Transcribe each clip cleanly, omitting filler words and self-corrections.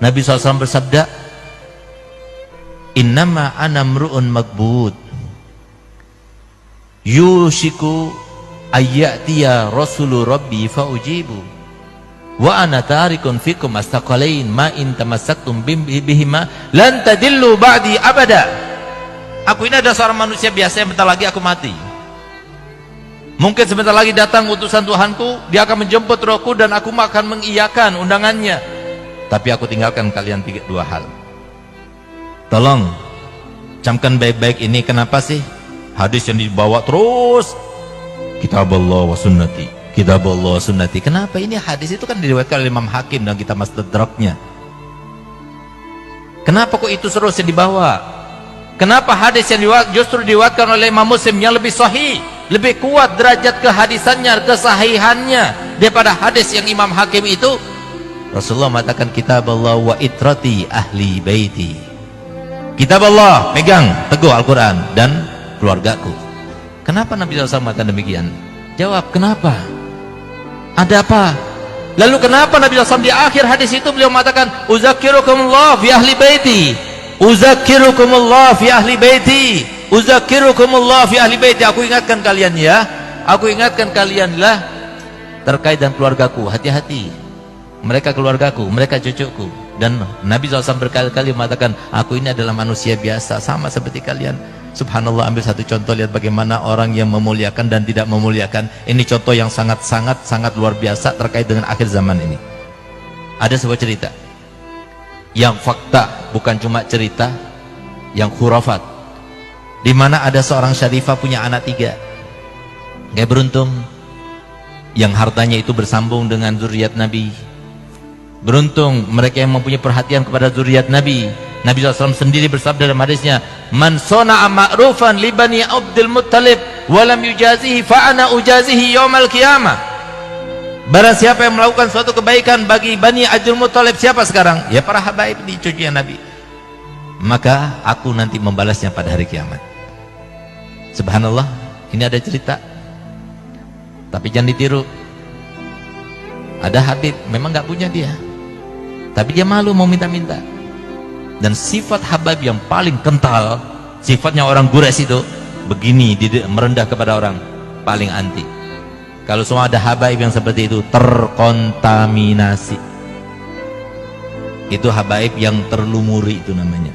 Nabi SAW bersabda, innama ana mru'un magbud yushiku ayyatiya rasulu rabbi faujibu wa ana tarikun fikum astaqalain ma in tamassaktum bihima lan tadillu ba'di abada. Aku ini adalah seorang manusia biasa yang bentar lagi aku mati. Mungkin sebentar lagi datang utusan Tuhanku, dia akan menjemput rohku dan aku akan mengiyakan undangannya. Tapi aku tinggalkan kalian dua hal. Tolong camkan baik-baik ini. Kenapa sih hadis yang dibawa terus kitab Allah wa sunnati, kitab Allah wa sunnati? Kenapa? Ini hadis itu kan diriwayatkan oleh Imam Hakim dan kita Mustadraknya. Kenapa kok itu terus yang dibawa? Kenapa hadis yang justru diriwayatkan oleh Imam Muslim yang lebih sahih, lebih kuat derajat kehadisannya, kesahihannya daripada hadis yang Imam Hakim itu? Rasulullah mengatakan kitab Allah wa itrati ahli baiti. Kitab Allah, pegang teguh Al-Quran, dan keluargaku. Kenapa Nabi SAW mengatakan demikian? Jawab, kenapa? Ada apa? Lalu kenapa Nabi SAW di akhir hadis itu beliau mengatakan uzakirukumullah fi ahli baiti, uzakirukumullah fi ahli baiti, uzakirukumullah fi ahli baiti. Aku ingatkan kalian ya, aku ingatkan kalianlah terkait dengan keluargaku. Hati-hati, mereka keluargaku, mereka cucuku. Dan Nabi SAW berkali-kali mengatakan, aku ini adalah manusia biasa sama seperti kalian. Subhanallah, ambil satu contoh, lihat bagaimana orang yang memuliakan dan tidak memuliakan. Ini contoh yang sangat luar biasa terkait dengan akhir zaman ini. Ada sebuah cerita yang fakta, bukan cuma cerita yang khurafat, di mana ada seorang syarifah punya anak 3. Gak beruntung yang hartanya itu bersambung dengan zuriat Nabi. Beruntung mereka yang mempunyai perhatian kepada zuriat Nabi. Nabi SAW sendiri bersabda dalam hadisnya, man sona'a ma'rufan li bani Abdul Muttalib walam yujazihi fa'ana ujazihi yawmal qiyamah. Barang siapa yang melakukan suatu kebaikan bagi Bani Abdul Muttalib, siapa sekarang? Ya para habaib di cucunya Nabi. Maka aku nanti membalasnya pada hari kiamat. Subhanallah, ini ada cerita. Tapi jangan ditiru. Ada Habib, memang gak punya dia, tapi dia malu mau minta-minta. Dan sifat Habib yang paling kental, sifatnya orang Quraisy itu begini, merendah kepada orang, paling anti. Kalau semua ada habaib yang seperti itu, terkontaminasi. Itu habaib yang terlumuri, itu namanya.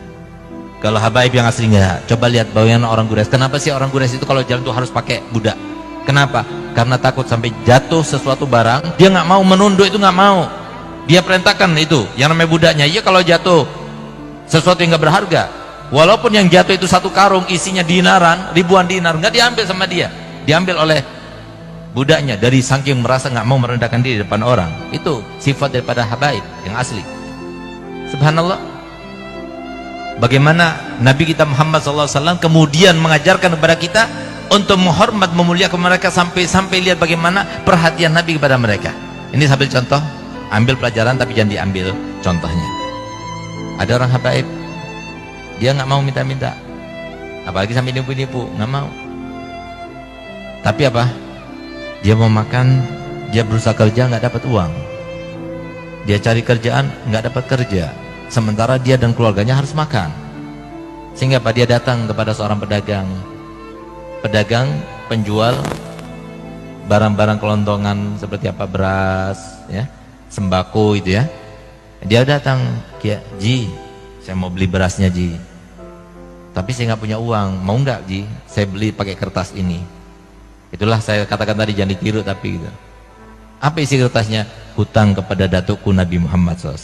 Kalau habaib yang asli enggak. Coba lihat bagaimana orang Quraisy. Kenapa sih orang Quraisy itu kalau jalan itu harus pakai budak? Kenapa? Karena takut sampai jatuh sesuatu barang, dia nggak mau menunduk, itu nggak mau. Dia perintahkan itu, yang namanya budaknya. Iya, kalau jatuh sesuatu yang nggak berharga, walaupun yang jatuh itu satu karung isinya dinaran, ribuan dinar, nggak diambil sama dia, diambil oleh budaknya. Dari saking merasa nggak mau merendahkan diri di depan orang. Itu sifat daripada habaib yang asli. Subhanallah, bagaimana Nabi kita Muhammad SAW kemudian mengajarkan kepada kita untuk menghormat, memuliakan mereka, sampai lihat bagaimana perhatian Nabi kepada mereka. Ini sambil contoh, ambil pelajaran tapi jangan diambil contohnya. Ada orang habaib, dia nggak mau minta-minta, apalagi sampai nipu-nipu, nggak mau. Tapi apa? Dia mau makan, dia berusaha kerja nggak dapat uang, dia cari kerjaan nggak dapat kerja, sementara dia dan keluarganya harus makan. Sehingga apa? Dia datang kepada seorang pedagang, penjual barang-barang kelontongan seperti apa, beras, ya, sembako itu ya. Dia datang, Ji, saya mau beli berasnya Ji, tapi saya nggak punya uang, mau nggak Ji saya beli pakai kertas ini? Itulah saya katakan tadi, jangan ditiru tapi gitu. Apa isi kertasnya? Hutang kepada datukku Nabi Muhammad SAW.